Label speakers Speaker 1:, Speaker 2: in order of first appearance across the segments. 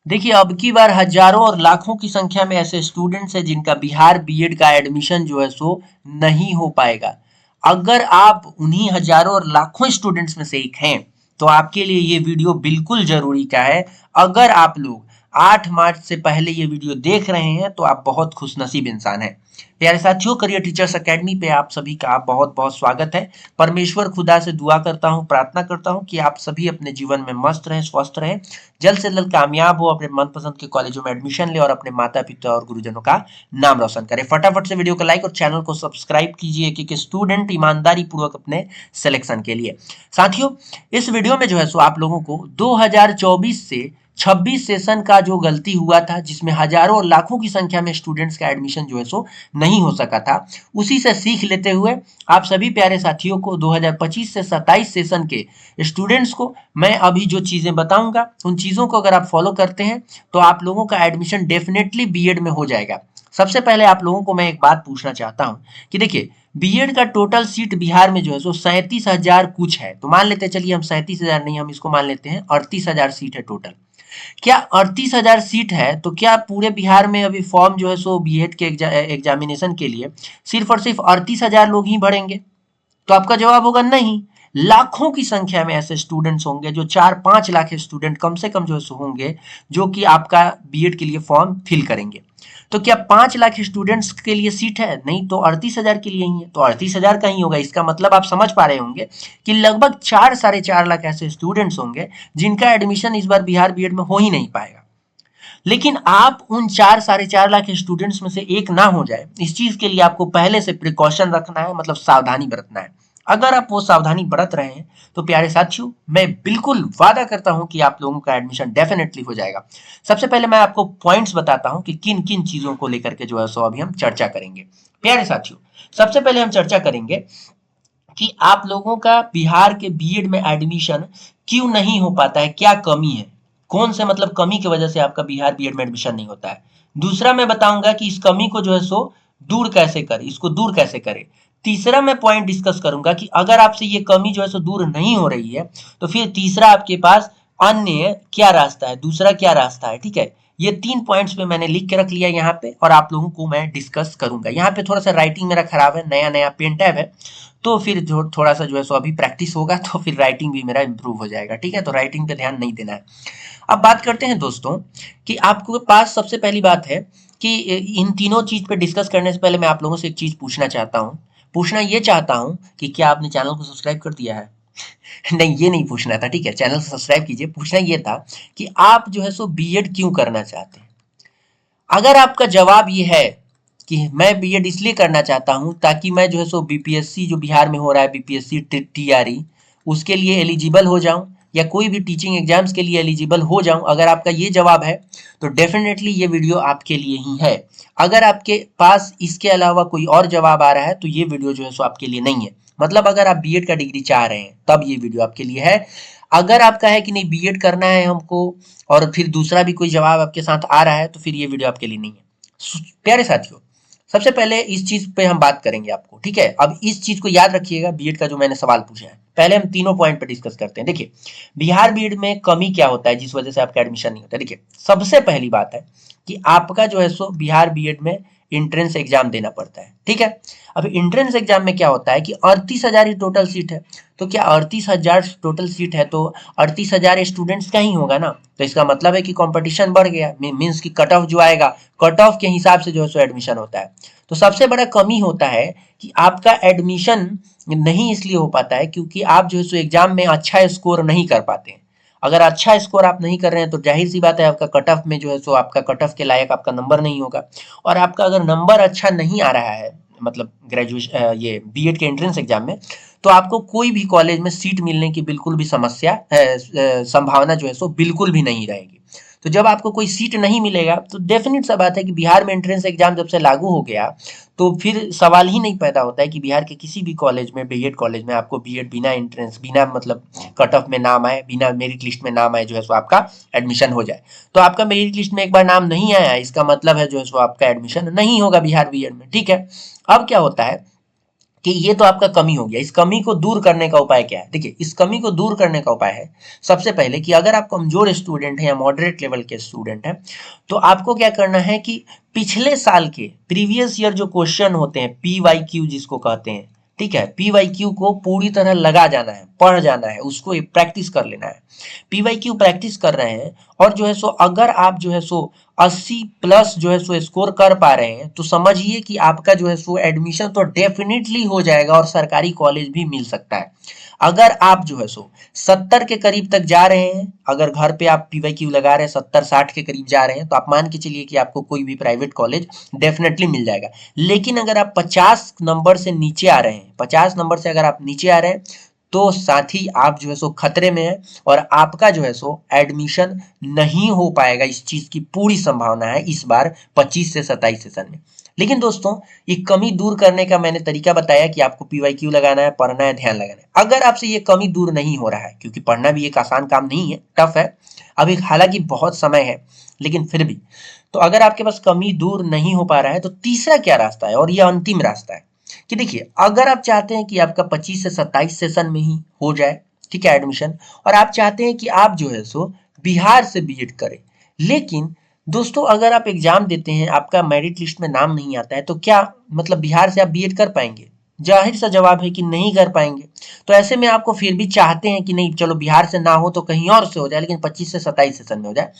Speaker 1: देखिए, अब की बार हजारों और लाखों की संख्या में ऐसे स्टूडेंट्स हैं जिनका बिहार बीएड का एडमिशन जो है सो नहीं हो पाएगा। अगर आप उन्हीं हजारों और लाखों स्टूडेंट्स में से एक हैं, तो आपके लिए ये वीडियो बिल्कुल जरूरी का है। अगर आप लोग 8 मार्च से पहले ये वीडियो देख रहे हैं तो आप बहुत खुशनसीब इंसान हैं। प्यारे साथियों, करियर टीचर्स एकेडमी पे आप सभी का बहुत बहुत स्वागत है। परमेश्वर खुदा से दुआ करता हूँ, प्रार्थना करता हूँ कि आप सभी अपने जीवन में मस्त रहें, स्वस्थ रहें, जल्द से जल्द कामयाब हो, अपने मनपसंद के कॉलेजों में एडमिशन ले और अपने माता पिता और गुरुजनों का नाम रोशन करें। फटाफट से वीडियो को लाइक और चैनल को सब्सक्राइब कीजिए कि स्टूडेंट ईमानदारी पूर्वक अपने सिलेक्शन के लिए। साथियों, इस वीडियो में जो है सो आप लोगों को 2024 से 26 सेशन का जो गलती हुआ था, जिसमें हजारों और लाखों की संख्या में स्टूडेंट्स का एडमिशन जो है सो नहीं हो सका था, उसी से सीख लेते हुए आप सभी प्यारे साथियों को 2025 से 27 सेशन के स्टूडेंट्स को मैं अभी जो चीजें बताऊंगा, उन चीजों को अगर आप फॉलो करते हैं तो आप लोगों का एडमिशन डेफिनेटली बीएड में हो जाएगा। सबसे पहले आप लोगों को मैं एक बात पूछना चाहता हूं कि देखिए, बीएड का टोटल सीट बिहार में जो है सो 37,000 कुछ है। तो मान लेते हैं, चलिए हम 37,000 नहीं, हम इसको मान लेते हैं 38,000 सीट है टोटल। क्या 38,000 सीट है तो क्या पूरे बिहार में अभी फॉर्म जो है सो बीएड के एग्जामिनेशन के लिए सिर्फ और सिर्फ 38,000 लोग ही भरेंगे? तो आपका जवाब होगा नहीं। लाखों की संख्या में ऐसे स्टूडेंट्स होंगे, जो 4-5 लाख स्टूडेंट कम से कम जो है सो होंगे, जो कि आपका बीएड के लिए फॉर्म फिल करेंगे। तो क्या 5 लाख स्टूडेंट्स के लिए सीट है? नहीं, तो 38,000 के लिए ही है। तो 38,000 का ही होगा। इसका मतलब आप समझ पा रहे होंगे कि लगभग 4-4.5 लाख ऐसे स्टूडेंट्स होंगे जिनका एडमिशन इस बार बिहार बीएड में हो ही नहीं पाएगा। लेकिन आप उन 4-4.5 लाख स्टूडेंट्स में से एक ना हो जाए, इस चीज के लिए आपको पहले से प्रिकॉशन रखना है, मतलब सावधानी बरतना है। अगर आप वो सावधानी बरत रहे हैं तो प्यारे साथियों, मैं बिल्कुल वादा करता हूं कि आप लोगों का एडमिशन डेफिनेटली हो जाएगा। सबसे पहले मैं आपको पॉइंट्स बताता हूं कि किन किन चीजों को लेकर के जो है सो अभी हम चर्चा करेंगे। प्यारे साथियों, सबसे पहले हम चर्चा करेंगे कि आप लोगों का बिहार के बीएड में एडमिशन क्यों नहीं हो पाता है, क्या कमी है, कौन से मतलब कमी की वजह से आपका बिहार बीएड में एडमिशन नहीं होता है। दूसरा मैं बताऊंगा कि इस कमी को जो है सो दूर कैसे करें, इसको दूर कैसे करें। तीसरा मैं पॉइंट डिस्कस करूंगा कि अगर आपसे ये कमी जो है सो दूर नहीं हो रही है, तो फिर तीसरा आपके पास अन्य क्या रास्ता है, दूसरा क्या रास्ता है। ठीक है, ये 3 पॉइंट्स पे मैंने लिख के रख लिया यहाँ पे, और आप लोगों को मैं डिस्कस करूंगा। यहाँ पे थोड़ा सा राइटिंग मेरा खराब है, नया नया पेन टैब है, तो फिर जो थोड़ा सा जो है सो अभी प्रैक्टिस होगा तो फिर राइटिंग भी मेरा इंप्रूव हो जाएगा। ठीक है, तो राइटिंग पे ध्यान नहीं देना है। अब बात करते हैं दोस्तों कि आपके पास सबसे पहली बात है कि इन तीनों चीज पे डिस्कस करने से पहले मैं आप लोगों से एक चीज पूछना चाहता हूँ। पूछना ये चाहता हूँ कि क्या आपने चैनल को सब्सक्राइब कर दिया है? नहीं, ये नहीं पूछना था। ठीक है, चैनल को सब्सक्राइब कीजिए। पूछना ये था कि आप जो है सो बीएड क्यों करना चाहते हैं। अगर आपका जवाब ये है कि मैं बीएड इसलिए करना चाहता हूं ताकि मैं जो है सो बीपीएससी जो बिहार में हो रहा है, बीपीएससी टीआरई, उसके लिए एलिजिबल हो जाऊं, या कोई भी टीचिंग एग्जाम्स के लिए एलिजिबल हो जाऊं, अगर आपका ये जवाब है तो डेफिनेटली ये वीडियो आपके लिए ही है। अगर आपके पास इसके अलावा कोई और जवाब आ रहा है तो ये वीडियो जो है सो आपके लिए नहीं है। मतलब अगर आप बीएड का डिग्री चाह रहे हैं तब ये वीडियो आपके लिए है। अगर आपका है कि नहीं बीएड करना है हमको, और फिर दूसरा भी कोई जवाब आपके साथ आ रहा है, तो फिर ये वीडियो आपके लिए नहीं है। प्यारे साथियों, सबसे पहले इस चीज पे हम बात करेंगे आपको। ठीक है, अब इस चीज को याद रखिएगा, बीएड का जो मैंने सवाल पूछा है, पहले हम तीनों पॉइंट पे डिस्कस करते हैं। देखिए, बिहार बीएड में कमी क्या होता है जिस वजह से आपका एडमिशन नहीं होता है। देखिए, सबसे पहली बात है कि आपका जो है सो बिहार बीएड में इंट्रेंस एग्जाम देना पड़ता है। ठीक है, अब इंट्रेंस एग्जाम में क्या होता है कि 38,000 ही टोटल सीट है। तो क्या 38,000 टोटल सीट है तो 38,000 स्टूडेंट्स का ही होगा ना, तो इसका मतलब है कि कंपटीशन बढ़ गया। मीन्स की कट ऑफ जो आएगा, कट ऑफ के हिसाब से जो है सो एडमिशन होता है। तो सबसे बड़ा कमी होता है कि आपका एडमिशन नहीं इसलिए हो पाता है क्योंकि आप जो है सो एग्जाम में अच्छा स्कोर नहीं कर पाते हैं। अगर अच्छा स्कोर आप नहीं कर रहे हैं तो जाहिर सी बात है आपका कट ऑफ में जो है सो आपका कट ऑफ के लायक आपका नंबर नहीं होगा। और आपका अगर नंबर अच्छा नहीं आ रहा है, मतलब ग्रेजुएशन ये बीएड के एंट्रेंस एग्जाम में, तो आपको कोई भी कॉलेज में सीट मिलने की बिल्कुल भी समस्या संभावना जो है सो बिल्कुल भी नहीं रहेगी। तो जब आपको कोई सीट नहीं मिलेगा तो डेफिनेट सा बात है कि बिहार में एंट्रेंस एग्जाम जब से लागू हो गया, तो फिर सवाल ही नहीं पैदा होता है कि बिहार के किसी भी कॉलेज में, बीएड कॉलेज में आपको बीएड बिना एंट्रेंस, बिना मतलब कट ऑफ में नाम आए, बिना मेरिट लिस्ट में नाम आए जो है सो आपका एडमिशन हो जाए। तो आपका मेरिट लिस्ट में एक बार नाम नहीं आया, इसका मतलब है जो है सो आपका एडमिशन नहीं होगा बिहार बीएड में। ठीक है, अब क्या होता है कि ये तो आपका कमी हो गया। इस कमी को दूर करने का उपाय क्या है? देखिए, इस कमी को दूर करने का उपाय है सबसे पहले कि अगर आप कमजोर स्टूडेंट हैं या मॉडरेट लेवल के स्टूडेंट हैं, तो आपको क्या करना है कि पिछले साल के प्रीवियस ईयर जो क्वेश्चन होते हैं, PYQ जिसको कहते हैं, ठीक है, PYQ को पूरी तरह लगा जाना है, पढ़ जाना है, उसको प्रैक्टिस कर लेना है। PYQ प्रैक्टिस कर रहे हैं और जो है सो अगर आप जो है सो 80 प्लस जो है सो स्कोर कर पा रहे हैं, तो समझिए कि आपका जो है सो एडमिशन तो डेफिनेटली हो जाएगा और सरकारी कॉलेज भी मिल सकता है। अगर आप जो है सो 70 के करीब तक जा रहे हैं, अगर घर पे आप PYQ लगा रहे हैं 70-60 के करीब जा रहे हैं, तो आप मान के चलिए कि आपको कोई भी प्राइवेट कॉलेज डेफिनेटली मिल जाएगा। लेकिन अगर आप 50 नंबर से नीचे आ रहे हैं, 50 नंबर से अगर आप नीचे आ रहे हैं, तो साथ ही आप जो है सो खतरे में है और आपका जो है सो एडमिशन नहीं हो पाएगा। इस चीज की पूरी संभावना है इस बार 25 से 27 सेशन में। लेकिन दोस्तों, ये कमी दूर करने का मैंने तरीका बताया कि आपको PYQ लगाना है, पढ़ना है, ध्यान लगाना है। अगर आपसे ये कमी दूर नहीं हो रहा है, क्योंकि पढ़ना भी एक आसान काम नहीं है, टफ है, अभी हालांकि बहुत समय है, लेकिन फिर भी, तो अगर आपके पास कमी दूर नहीं हो पा रहा है, तो तीसरा क्या रास्ता है, और ये अंतिम रास्ता है कि देखिए, अगर आप चाहते हैं कि आपका 25 से 27 सेशन में ही हो जाए, ठीक है, एडमिशन, और आप चाहते हैं कि आप जो है सो बिहार से बीएड करें, लेकिन दोस्तों अगर आप एग्जाम देते हैं, आपका मेरिट लिस्ट में नाम नहीं आता है, तो क्या मतलब बिहार से आप बीएड कर पाएंगे? जाहिर सा जवाब है कि नहीं कर पाएंगे। तो ऐसे में आपको फिर भी चाहते हैं कि नहीं, चलो बिहार से ना हो तो कहीं और से हो जाए, लेकिन 25 से 27 सेशन में हो जाए।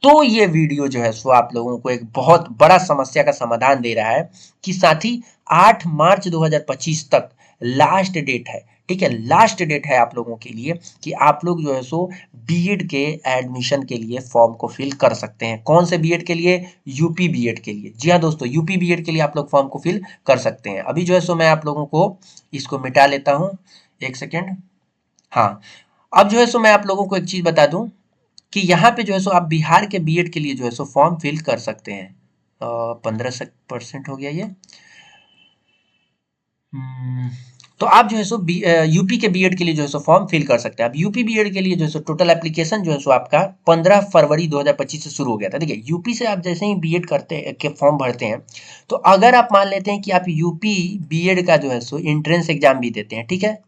Speaker 1: तो ये वीडियो जो है सो आप लोगों को एक बहुत बड़ा समस्या का समाधान दे रहा है कि साथी 8 मार्च 2025 तक लास्ट डेट है, ठीक है, लास्ट डेट है आप लोगों के लिए कि आप लोग जो है सो बीएड के एडमिशन के लिए फॉर्म को फिल कर सकते हैं। कौन से बीएड के लिए? यूपी बीएड के लिए। जी हाँ दोस्तों, यूपी बीएड के लिए आप लोग फॉर्म को फिल कर सकते हैं। अभी जो है सो मैं आप लोगों को इसको मिटा लेता हूँ, एक सेकेंड। हाँ, अब जो है सो मैं आप लोगों को एक चीज बता दूं कि यहाँ पे जो है सो आप बिहार के बीएड के लिए जो है सो फॉर्म फिल कर सकते हैं। 15% हो गया ये। हम्म, तो आप जो है सो यूपी के बीएड के लिए जो है सो फॉर्म फिल कर सकते हैं। अब यूपी बीएड के लिए जो है सो टोटल एप्लीकेशन जो है सो आपका 15 फरवरी 2025 से शुरू हो गया था। देखिए, यूपी से आप जैसे ही बीएड करते के फॉर्म भरते हैं, तो अगर आप मान लेते हैं कि आप यूपी बीएड का जो है सो एंट्रेंस एग्जाम भी देते हैं, ठीक है,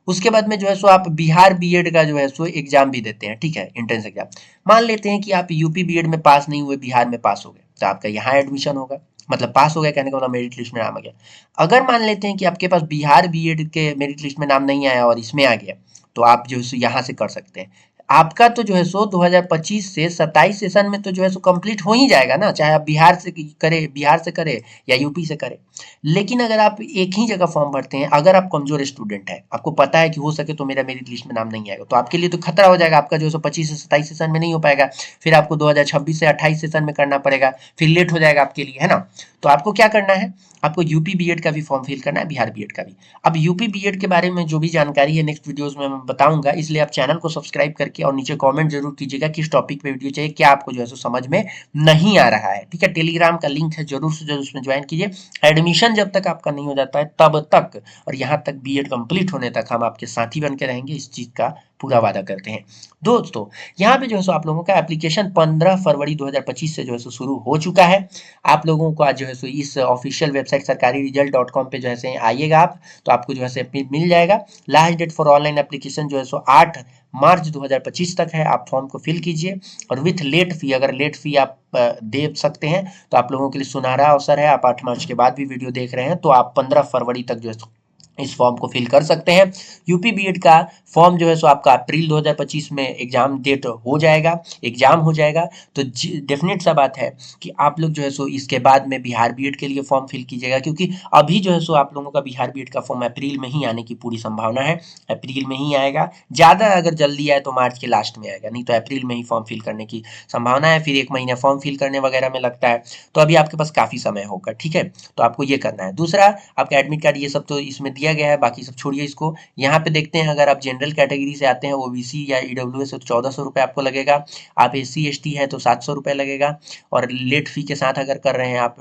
Speaker 1: उसके बाद में जो है सो आप बिहार बीएड का जो है सो एग्जाम भी देते हैं, ठीक है, एंट्रेंस एग्जाम। मान लेते हैं कि आप यूपी बीएड में पास नहीं हुए, बिहार में पास हो गए, तो आपका यहाँ एडमिशन होगा। मतलब पास हो गया कहने का मतलब मेरिट लिस्ट में नाम आ गया। अगर मान लेते हैं कि आपके पास बिहार बीएड के मेरिट लिस्ट में नाम नहीं आया और इसमें आ गया, तो आप जो है सो यहाँ से कर सकते हैं। आपका तो जो है सो 2025 से 27 सेशन में तो जो है सो कंप्लीट हो ही जाएगा ना, चाहे आप बिहार से करें, बिहार से करें या यूपी से करें। लेकिन अगर आप एक ही जगह फॉर्म भरते हैं, अगर आप कमजोर स्टूडेंट हैं, आपको पता है कि हो सके तो मेरा मेरिट लिस्ट में नाम नहीं आएगा, तो आपके लिए तो खतरा हो जाएगा, आपका जो है 25 से 27 सेशन में नहीं हो पाएगा, फिर आपको 2026 से 28 सेशन में करना पड़ेगा, फिर लेट हो जाएगा आपके लिए, है ना। तो आपको क्या करना है, आपको यूपी बीएड का भी फॉर्म फिल करना है, बिहार बीएड का भी। अब यूपी बीएड के बारे में जो भी जानकारी है नेक्स्ट वीडियोस में मैं बताऊंगा, इसलिए आप चैनल को सब्सक्राइब करके और नीचे कमेंट जरूर कीजिएगा किस टॉपिक पे वीडियो चाहिए, क्या आपको जो है सो समझ में नहीं आ रहा है, ठीक है। टेलीग्राम का लिंक है, जरूर से जरूर उसमें ज्वाइन कीजिए। एडमिशन जब तक आपका नहीं हो जाता है तब तक, और यहाँ तक बीएड कंप्लीट होने तक हम आपके साथी बन के रहेंगे, इस चीज का पूरा वादा करते हैं। दोस्तों, यहाँ पे जो है सो आप लोगों का एप्लीकेशन 15 फरवरी 2025 से जो है सो शुरू हो चुका है। आप लोगों को आज जो है सो इस ऑफिशियल वेबसाइट sarkariresult.com पे जो है से आइएगा आप, तो आपको जो है से मिल जाएगा। Last date for online application जो है सो 8 मार्च 2025 तक है। आप फॉर्म को फिल कीजिए और विथ लेट फी, अगर लेट फी आप दे सकते हैं तो आप लोगों के लिए सुनहरा अवसर है। आप 8 मार्च के बाद भी वीडियो देख रहे हैं तो आप 15 फरवरी तक जो है इस फॉर्म को फिल कर सकते हैं। यूपी बीएड का फॉर्म जो है सो आपका अप्रैल 2025 में एग्जाम डेट हो जाएगा, एग्जाम हो जाएगा। तो डेफिनेट सा बात है कि आप लोग जो है सो इसके बाद में बिहार बीएड के लिए फॉर्म फिल कीजिएगा, क्योंकि अभी जो है सो आप लोगों का बिहार बीएड का फॉर्म अप्रैल में ही आने की पूरी संभावना है। अप्रैल में ही आएगा, ज़्यादा अगर जल्दी आए तो मार्च के लास्ट में आएगा, नहीं तो अप्रैल में ही फॉर्म फिल करने की संभावना है। फिर 1 महीना फॉर्म फिल करने वगैरह में लगता है, तो अभी आपके पास काफ़ी समय होगा, ठीक है। तो आपको ये करना है। दूसरा, आपका एडमिट कार्ड ये सब तो इसमें दिया गया है, बाकी सब छोड़िए इसको। यहाँ पे देखते हैं, अगर आप जनरल कैटेगरी से आते हैं, ओबीसी या ईडब्ल्यूएस है, तो 1400 रुपये आपको लगेगा। आप एससी एसटी है तो 700 रुपये लगेगा। और लेट फी के साथ अगर कर रहे हैं आप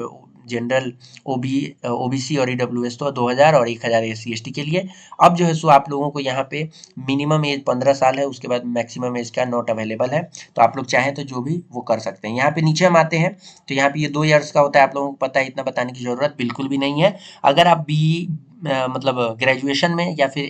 Speaker 1: जनरल, ओबीसी और ईडब्ल्यूएस, तो 2000 और 1000 एससी एसटी के लिए। अब जो है सो आप लोगों को यहाँ पे मिनिमम एज 15 साल है, उसके बाद मैक्सिमम एज का नॉट अवेलेबल है, तो आप लोग चाहें तो जो भी वो कर सकते हैं। यहाँ पे नीचे हम आते हैं तो यहाँ पे ये 2 ईयर्स का होता है, आप लोगों को पता है, इतना बताने की जरूरत बिल्कुल भी नहीं है। अगर आप मतलब ग्रेजुएशन में या फिर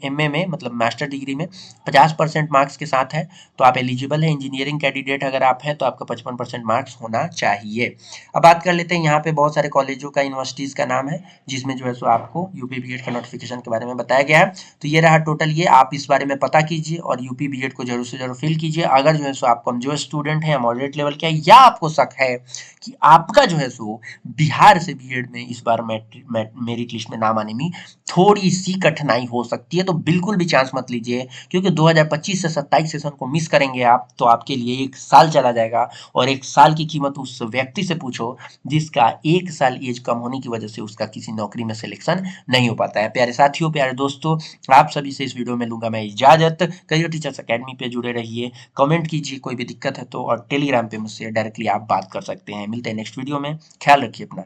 Speaker 1: एमए में मतलब मास्टर डिग्री में 50% मार्क्स के साथ है तो आप एलिजिबल है। इंजीनियरिंग कैंडिडेट अगर आप हैं तो आपका 55% मार्क्स होना चाहिए। अब बात कर लेते हैं यहाँ पे बहुत सारे कॉलेजों का, यूनिवर्सिटीज का नाम है जिसमें जो है सो आपको यूपी बीएड का नोटिफिकेशन के बारे में बताया गया है। तो ये रहा टोटल, ये आप इस बारे में पता कीजिए और यूपी बीएड को जरूर से जरूर फिल कीजिए। अगर जो है सो आप कमजोर स्टूडेंट हैं, मॉडरेट लेवल के हैं, या आपको शक है कि आपका जो है सो बिहार से बीएड में इस बार मेरिट लिस्ट में नाम आने में थोड़ी सी कठिनाई हो सकती है, तो बिल्कुल भी चांस मत लीजिए, क्योंकि 2025 से 27 सेशन को मिस करेंगे आप तो आपके लिए एक साल चला जाएगा। और एक साल की कीमत उस व्यक्ति से पूछो जिसका एक साल एज कम होने की वजह से उसका किसी नौकरी में सिलेक्शन नहीं हो पाता है। प्यारे साथियों, प्यारे दोस्तों, आप सभी से इस वीडियो में लूंगा मैं इजाजत। करियर टीचर्स अकेडमी पे जुड़े रहिए, कमेंट कीजिए कोई भी दिक्कत है तो, और टेलीग्राम पे मुझसे डायरेक्टली आप बात कर सकते हैं। मिलते हैं नेक्स्ट वीडियो में, ख्याल रखिए अपना।